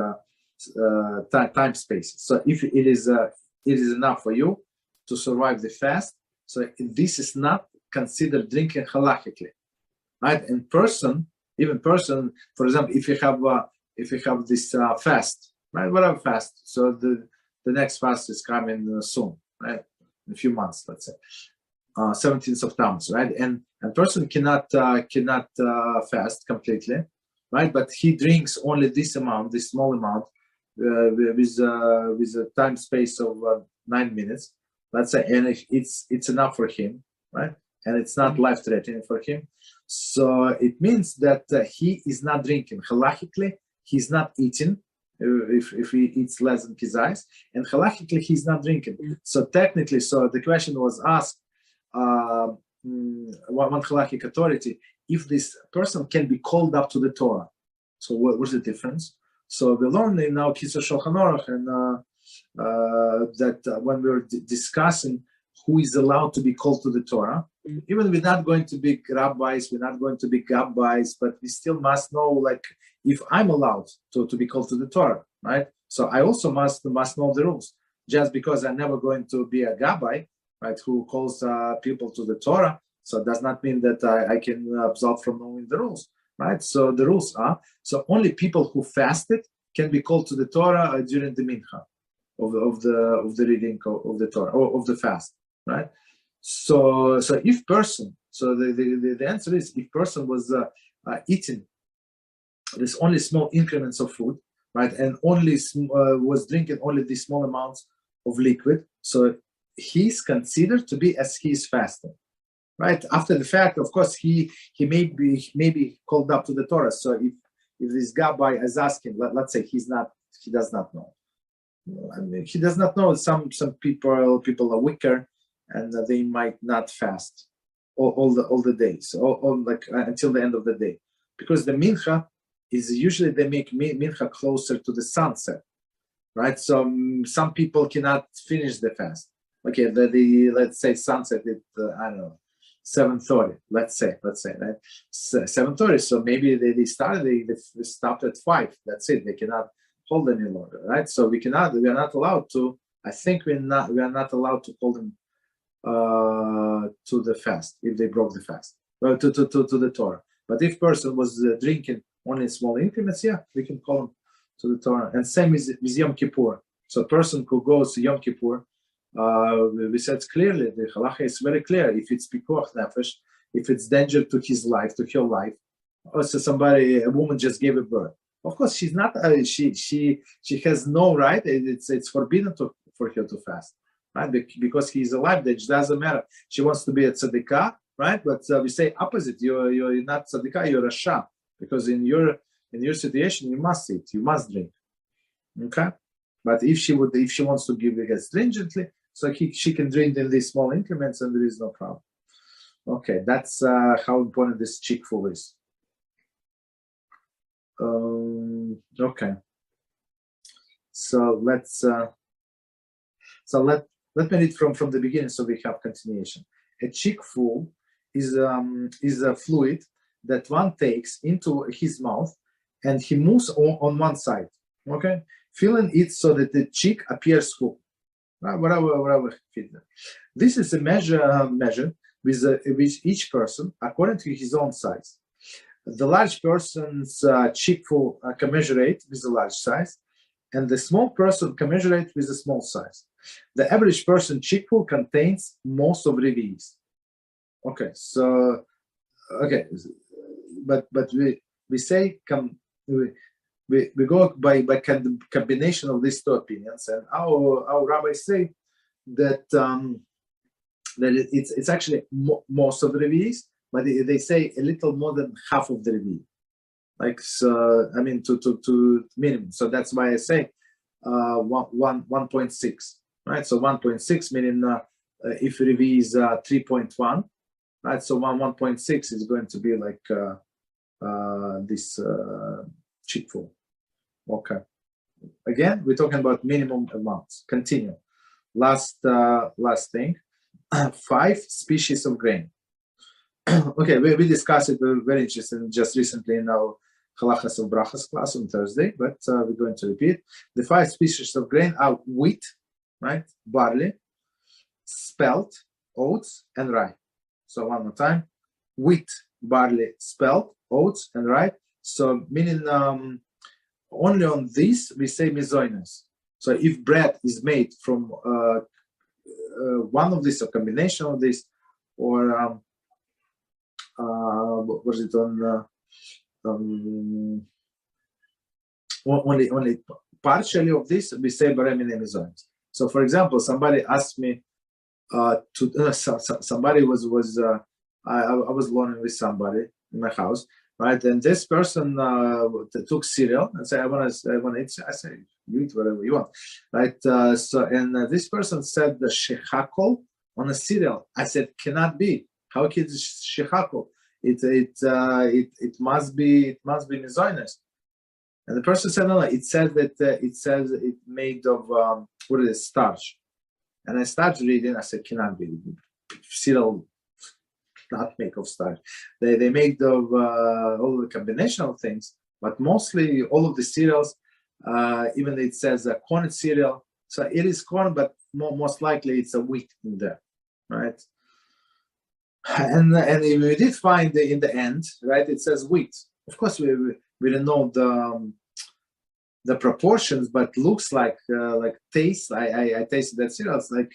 time spaces. So if it is enough for you to survive the fast, so this is not considered drinking halachically, right? And even person, for example, if you have this fast, right? Whatever fast. So the next fast is coming soon, right? In a few months, let's say, 17th of Tammuz, right? And person cannot fast completely, right? But he drinks only this amount, this small amount, with a time space of 9 minutes, let's say, and it's enough for him, right? And it's not life-threatening for him. So it means that he is not drinking. Halachically, he's not eating if he eats less than kizayis, and halachically he's not drinking. So technically, so the question was asked, one halachic authority, if this person can be called up to the Torah. So what's the difference? So we learned in our Kitzur Shulchan Aruch, and that when we were discussing who is allowed to be called to the Torah, even we're not going to be rabbis, we're not going to be gabbis, but we still must know, like, if I'm allowed to be called to the Torah, right? So I also must know the rules. Just because I'm never going to be a gabbai, right, who calls people to the Torah, so it does not mean that I can absolve from knowing the rules, right? So the rules are, so only people who fasted can be called to the Torah during the mincha of the reading of the Torah, or of the fast, right? So if person, so the answer is, if person was eating this only small increments of food, right, and only was drinking only these small amounts of liquid, so he's considered to be as he is fasting, right? After the fact, of course, he may be called up to the Torah. So if this gabbai is asking, let's say he does not know. I mean, he does not know. Some people are weaker, and they might not fast all the days, all like until the end of the day, because the mincha is usually they make mincha closer to the sunset, right? So some people cannot finish the fast. Okay, let's say sunset at I don't know, 7:30. Let's say right, 7:30. So maybe they stopped at 5. That's it. They cannot hold any longer, right? So we are not allowed to. I think we are not allowed to hold them to the fast, if they broke the fast, to the Torah. But if person was drinking only small increments, yeah, we can call him to the Torah. And same with Yom Kippur. So a person who goes to Yom Kippur, we said clearly, the halacha is very clear. If it's pikuach nefesh, if it's danger to his life, to her life, also a woman just gave a birth. Of course, she's not. She has no right. It's forbidden for her to fast, right? Because he's alive. That doesn't matter. She wants to be a tzadikah, right? But we say opposite. You're not tzadikah. You're a shah, because in your situation, you must eat. You must drink. Okay. But if she wants to give it stringently, so she can drink in these small increments, and there is no problem. Okay, that's how important this chick-fil is. Okay, so let me read from the beginning, so we have continuation. A chick-fil is a fluid that one takes into his mouth, and he moves on one side. Okay, filling it so that the cheek appears full. Whatever fit. This is a measure with each person according to his own size. The large person's cheekful commensurate with the large size, and the small person commensurate with the small size. The average person cheekful contains most of revies. Okay, so but we say we go by combination of these two opinions, and our rabbis say that it's actually most of the revies. But they say a little more than half of the Revi, like so. I mean, to minimum. So that's why I say 1.6, right? So 1.6 meaning if Revi is 3.1, right? So 1.6 is going to be like this cheekful. Okay. Again, we're talking about minimum amounts. Continue. Last thing, 5 species of grain. Okay, we discussed it. We're very interested just recently in our Halachas of Brachas class on Thursday, but we're going to repeat. The 5 species of grain are wheat, right? Barley, spelt, oats, and rye. So one more time: wheat, barley, spelt, oats, and rye. So meaning only on this we say mizoines. So if bread is made from one of these, a combination of this, or what was it on only partially of this, we say baremine mizoines. So for example, somebody asked me somebody was I was learning with somebody in my house, right? And this person took cereal and said, I want to eat. I said, you eat whatever you want, right? This person said the shechakol on a cereal. I said, cannot be. How can it shechakol? It must be mizoines. And the person said, no, it says that it made of what is it, starch. And I started reading. I said, cannot be. Cereal not make of starch. They make of all the combination of things, but mostly all of the cereals, even it says a corn cereal. So it is corn, but most likely it's a wheat in there, right? And we did find in the end, right? It says wheat. Of course, we don't know the proportions, but looks like taste. I tasted that cereal. It's like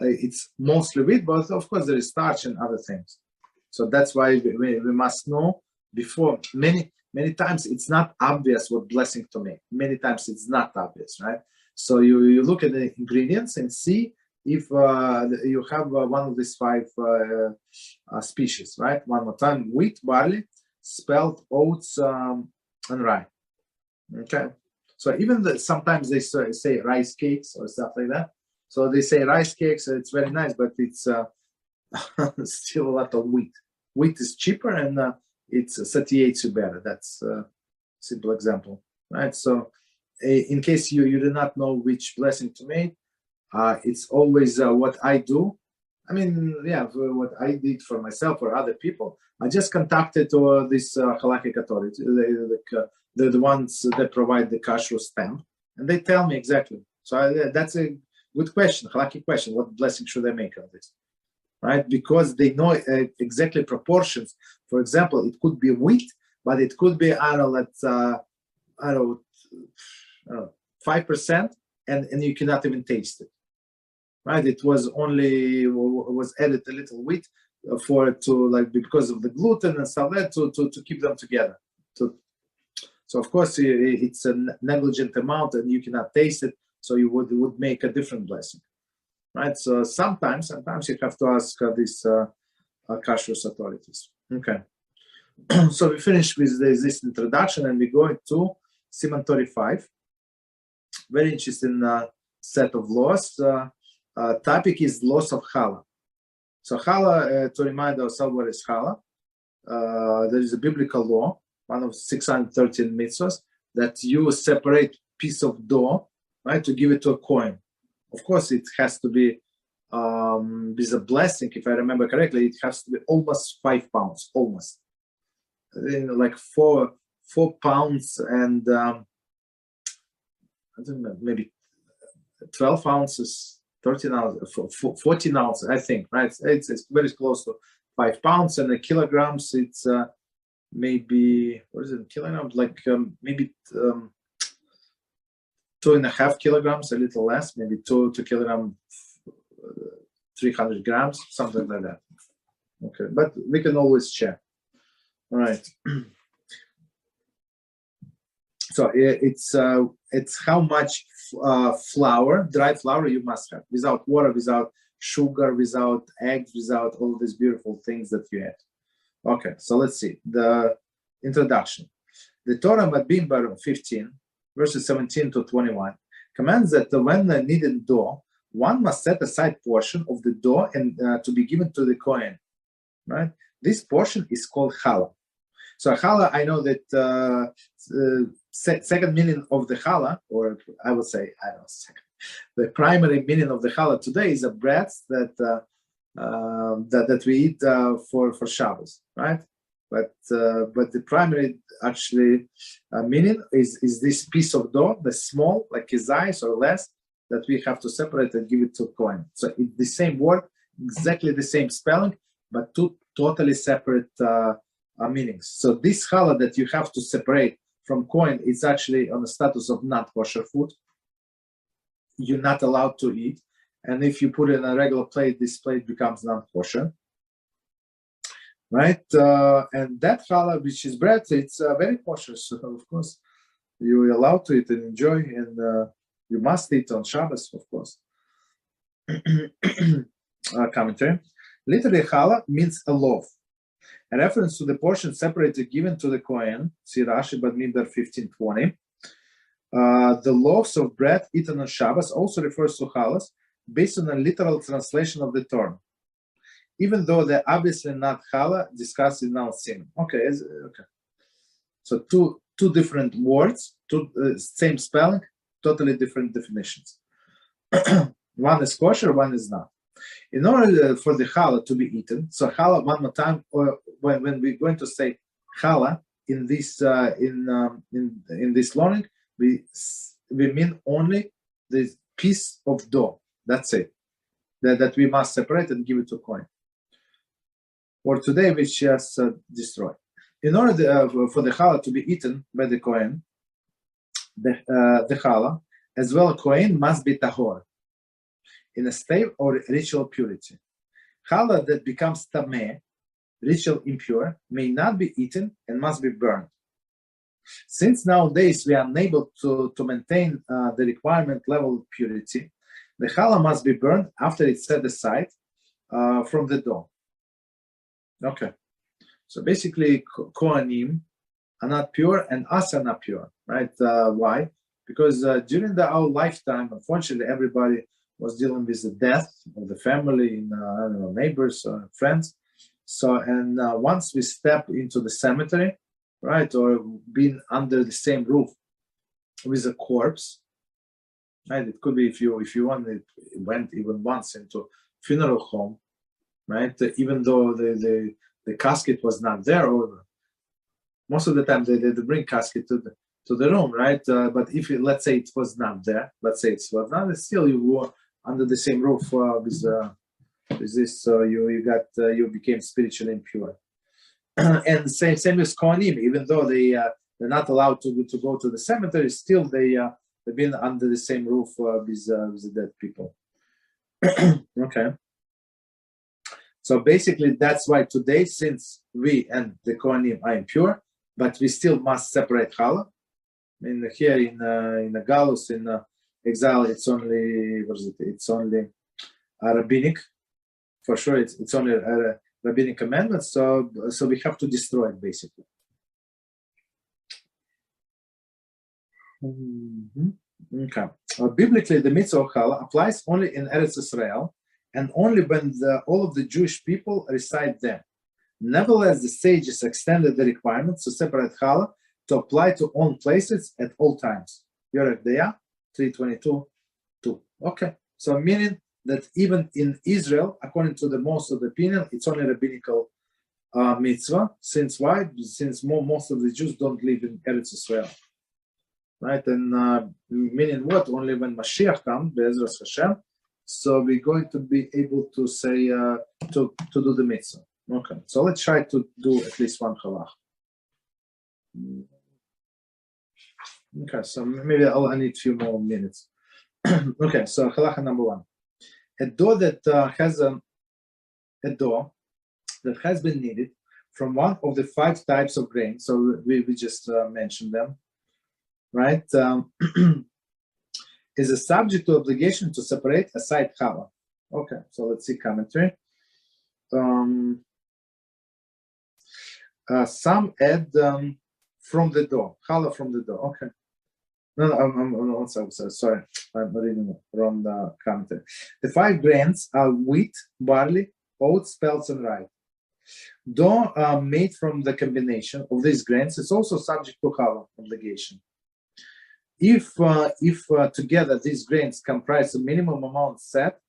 it's mostly wheat, but of course there is starch and other things. So that's why we must know before. Many times it's not obvious what blessing to make. Many times it's not obvious, right? So you look at the ingredients and see if you have one of these 5 species, right? One more time: wheat, barley, spelt, oats, and rye. Okay. So even sometimes they say rice cakes or stuff like that. So they say rice cakes. It's very nice, but it's still a lot of wheat. Wheat is cheaper and it satiates you better. That's a simple example, right? So in case you do not know which blessing to make, it's always what I do. I mean, yeah, what I did for myself or other people. I just contacted this Halachic authority, the ones that provide the kashrut stamp, and they tell me exactly. So that's a Good question, Halachic question. What blessing should I make of this? Right? Because they know exactly proportions. For example, it could be wheat, but it could be, 5%, and you cannot even taste it. Right? It was added a little wheat because of the gluten and stuff like that to keep them together. So of course it's a negligent amount and you cannot taste it, so you would make a different blessing, right? So sometimes you have to ask these kashrus authorities. Okay, so we finish with this introduction and we go into Siman 35. Very interesting set of laws. Topic is laws of Challah. So Challah, to remind ourselves what is Challah, there is a biblical law, one of 613 mitzvahs, that you separate piece of dough, right, to give it to a coin. Of course, it has to be with a blessing. If I remember correctly, it has to be almost 5 pounds, almost. Like 4 pounds and I don't know, maybe 12 ounces, 13 ounces, 14 ounces, I think, right? It's very close to 5 pounds, and the kilograms, it's maybe, what is it, kilograms? Like maybe 2.5 kilograms, a little less, maybe 2 kilograms, 300 grams, something like that. Okay, but we can always check. All right. So it's how much flour, dry flour, you must have, without water, without sugar, without eggs, without all these beautiful things that you add. Okay, so let's see the introduction. The Torah Bimbar 15, verses 17 to 21, commands that when kneading dough, one must set aside portion of the dough and to be given to the Kohen. Right? This portion is called Challah. So Challah, I know that second meaning of the Challah, or I would say, I don't know, second. The primary meaning of the Challah today is a bread that we eat for Shabbos, right? But the primary actually meaning is this piece of dough, the small, like kizayis or less, that we have to separate and give it to Kohen. So it's the same word, exactly the same spelling, but two totally separate meanings. So this challah that you have to separate from Kohen is actually on the status of not kosher food. You're not allowed to eat. And if you put it in a regular plate, this plate becomes non-kosher. Right? And that challah, which is bread, it's very kosher. So, of course, you're allowed to eat and enjoy, and you must eat on Shabbos, of course. Commentary. Literally, challah means a loaf. A reference to the portion separated given to the Kohen, see Rashi Bamidbar 15:20. The loaves of bread eaten on Shabbos also refers to challahs based on a literal translation of the term, even though they're obviously not challah discussed in our Siman. Okay. So two different words, same spelling, totally different definitions. One is kosher, one is not. In order for the challah to be eaten, so challah one more time, or when we're going to say challah in this in this learning, we mean only this piece of dough. That's it. That we must separate and give it to Kohen. Or today we just destroy. In order for the challah to be eaten by the Kohen, the challah, as well Kohen, must be tahor, in a state or ritual purity. Challah that becomes tameh, ritual impure, may not be eaten and must be burned. Since nowadays we are unable to maintain the requirement level of purity, the challah must be burned after it's set aside from the dough. Okay, so basically Kohanim are not pure and us are not pure, right? Why? Because during our lifetime, unfortunately, everybody was dealing with the death of the family, I don't know, neighbors, friends. So, and once we step into the cemetery, right, or being under the same roof with a corpse, right? It could be if you went even once into funeral home, right? Even though the casket was not there, or most of the time they bring casket to the room, right? But if let's say it was not there, still you under the same roof with this, so you became spiritually impure. And same with Kohanim, even though they're not allowed to go to the cemetery, still they've been under the same roof with the dead people. Okay. So basically, that's why today, since we and the Kohanim are impure, but we still must separate Challah. Here in the Galus, in exile, it's only It's only rabbinic, for sure. It's only a rabbinic commandment. So we have to destroy it basically. Okay. Biblically, the mitzvah of Challah applies only in Eretz Israel, and only when all of the Jewish people reside there. Nevertheless, the sages extended the requirements to separate Challah to apply to all places at all times. Yeridea 3:22:2. Okay, so meaning that even in Israel, according to the most of the opinion, it's only rabbinical mitzvah. Since why? Since most of the Jews don't live in Eretz Israel, right? And meaning what? Only when Mashiach comes, Beezrat HaShem, so we're going to be able to say to do the mitzvah. Okay, so let's try to do at least one halach. Okay, so maybe I need a few more minutes. Okay, so halacha number 1: a dough that has been kneaded from one of the 5 types of grain. So we just mentioned them, right? Is a subject to obligation to separate aside challah. Okay, so let's see commentary. Some add from the dough, challah from the dough. Okay. No, I'm sorry. I'm reading wrong commentary. The 5 grains are wheat, barley, oats, spells, and rye. Dough made from the combination of these grains is also subject to challah obligation. If together these grains comprise a minimum amount set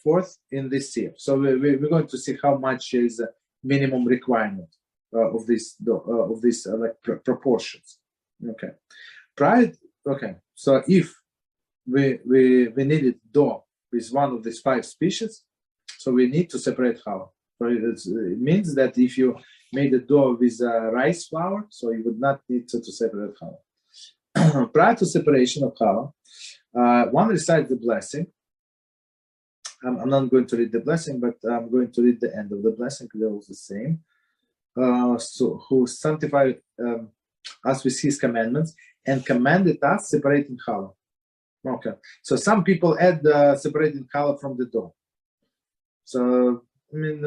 forth in this year. So we're going to see how much is a minimum requirement of this proportions. Okay. Okay. So if we needed dough with one of these 5 species, so we need to separate challah. So it means that if you made a dough with rice flour, so you would not need to separate challah. Prior to separation of challah, one recites the blessing. I'm not going to read the blessing, but I'm going to read the end of the blessing. That was the same. So who sanctified us with his commandments and commanded us separating challah. Okay. So some people add separating challah from the dough. So I mean,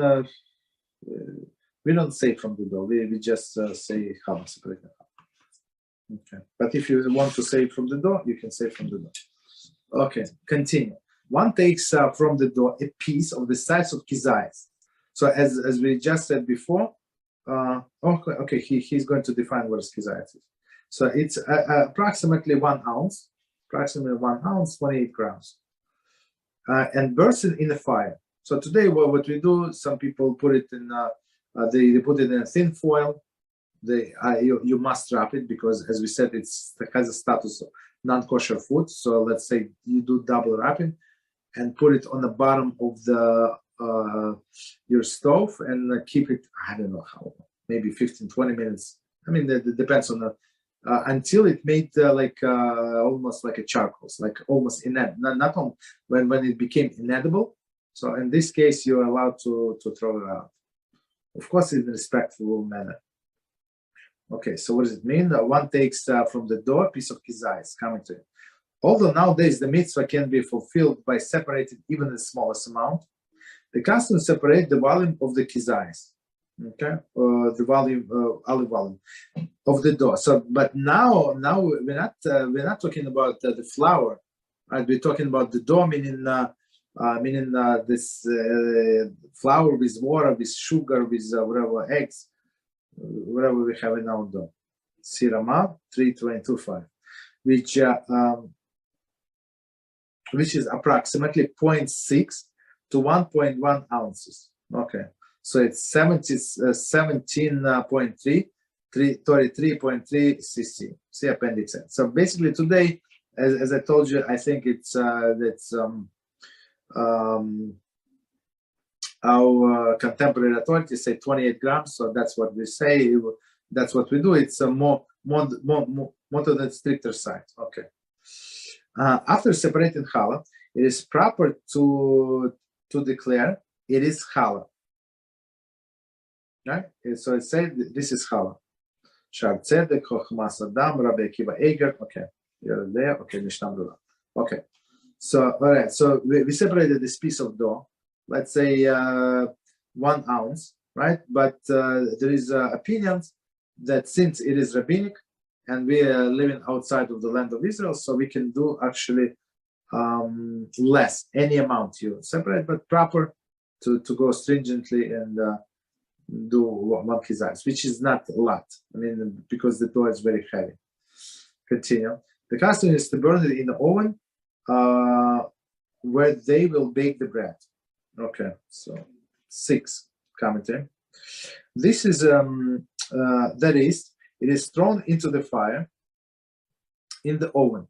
we don't say from the dough. We just say challah, separating challah. Okay. But if you want to say from the dough, you can say from the dough. Okay. Continue. One takes from the dough a piece of the size of kizayis. So as we just said before, okay, he's going to define what is kizayis is. So it's approximately 1 ounce, 28 grams, and burst it in the fire. So today, what we do, some people put it in, they put it in a thin foil. You must wrap it because, as we said, it has a status of non-kosher food. So let's say you do double wrapping and put it on the bottom of the your stove and keep it, I don't know how, maybe 15-20 minutes. I mean, it depends on the until it made almost like a charcoal, like almost inedible. Not on when it became inedible. So in this case, you're allowed to throw it out, of course, in a respectful manner. Okay, so what does it mean? One takes from the dough a piece of kizayis, coming to it. Although nowadays the mitzvah can be fulfilled by separating even the smallest amount, the custom separate the volume of the kizayis, okay, the volume, olive volume of the dough. So, but now we're not talking about the flour, right? We're talking about the dough, meaning this flour with water, with sugar, with whatever eggs, whatever we have in our dough. Sirama 3:22:5, which is approximately 0.6 to 1.1 ounces. Okay, so it's 17.3, 33.3 cc. See appendix N. So basically today as I told you, I think it's our contemporary authorities say 28 grams, so that's what we say. That's what we do. It's a more to the stricter side. Okay. After separating challah, it is proper to declare it is challah. Right? So it says this is challah. Shar tzedek, chochmas adam, Rabbi Akiva Eiger. Okay, you're there. Okay, Mishnah Berurah. Okay. So all right. So we separated this piece of dough. Let's say 1 ounce, right? But there is opinions that since it is rabbinic and we are living outside of the land of Israel, so we can do actually less, any amount you separate, but proper to go stringently and do 1 kizayis, which is not a lot. I mean, because the dough is very heavy. Continue. The custom is to burn it in the oven where they will bake the bread. Okay, so 6 commentary. This is that is, it is thrown into the fire in the oven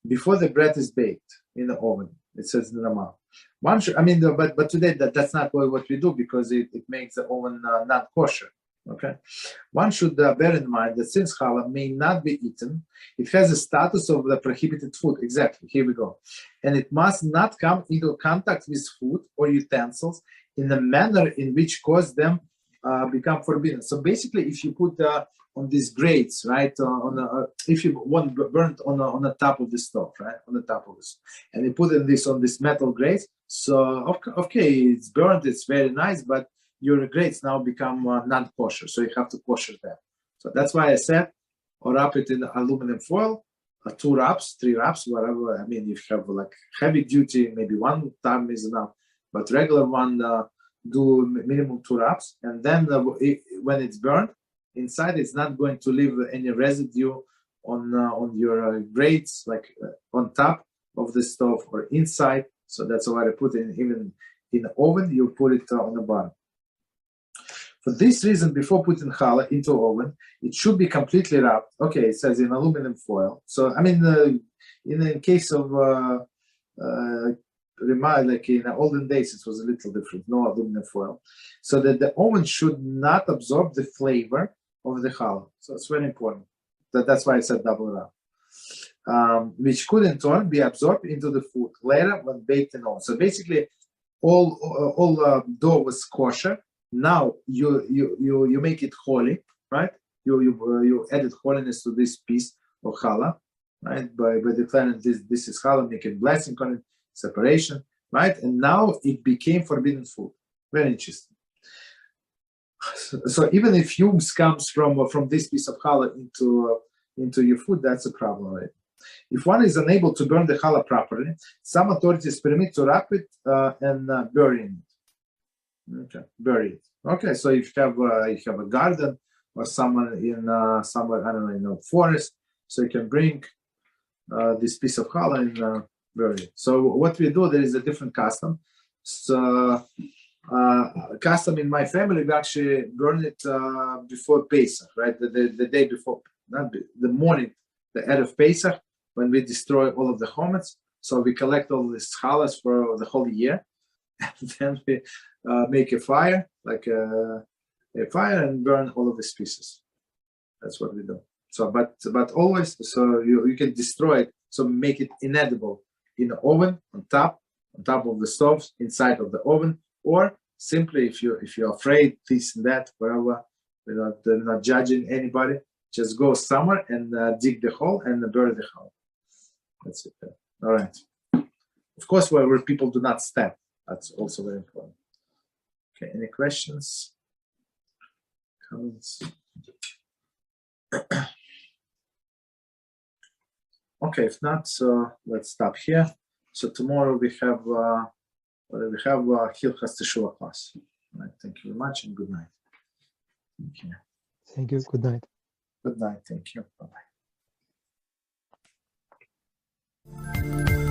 before the bread is baked in the oven. It says in the Ramah. One should, I mean, but today that's not what we do because it makes the oven not kosher. Okay, one should bear in mind that since challah may not be eaten, it has a status of the prohibited food. Exactly, here we go. And it must not come into contact with food or utensils in a manner in which cause them become forbidden. So basically, if you put on these grates, right, if you want burnt on the top of the stove, right, on the top of this, and you put in this on this metal grates, so okay, it's burnt, it's very nice, but your grates now become non-kosher, so you have to kosher them. So that's why I said, or wrap it in aluminum foil, 2 wraps, 3 wraps, whatever. I mean, if you have like heavy duty, maybe 1 time is enough, but regular one, do minimum 2 wraps, and then when it's burnt, inside it's not going to leave any residue on your grates, like on top of the stove or inside. So that's why I put it even in the oven, you put it on the bottom. For this reason, before putting challah into oven, it should be completely wrapped. Okay, it says in aluminum foil. So I mean, in the case of like in the olden days, it was a little different. No aluminum foil, so that the oven should not absorb the flavor of the challah. So it's very important. That's why I said double wrap, which could in turn be absorbed into the food later when baked in oven. So basically, all dough was kosher. Now you make it holy, right? You added holiness to this piece of challah, right? By declaring this is challah, making blessing on it, separation, right? And now it became forbidden food. Very interesting. So even if fumes comes from this piece of challah into your food, that's a problem, right? If one is unable to burn the challah properly, some authorities permit to wrap it and bury it. Okay, bury it. Okay, so if you have a garden or someone in somewhere, I don't know, in a forest, so you can bring this piece of challah and bury it. So what we do, there is a different custom. So custom in my family, we actually burn it before Pesach, right? The day before, not the morning, the Erev Pesach, when we destroy all of the chomets. So we collect all these challahs for the whole year. And then we make a fire, like a fire, and burn all of these pieces. That's what we do. So, but always, so you can destroy it. So make it inedible in the oven, on top of the stove, inside of the oven, or simply if you're afraid, this and that, whatever, we're not judging anybody. Just go somewhere and dig the hole and bury the hole. That's it. All right. Of course, where people do not step. That's also very important. Okay, any questions? Comments? Okay, if not, so let's stop here. So tomorrow we have Hilchas Teshuvah class. All right, thank you very much and good night. Thank you. Thank you. Good night. Good night. Thank you. Bye-bye.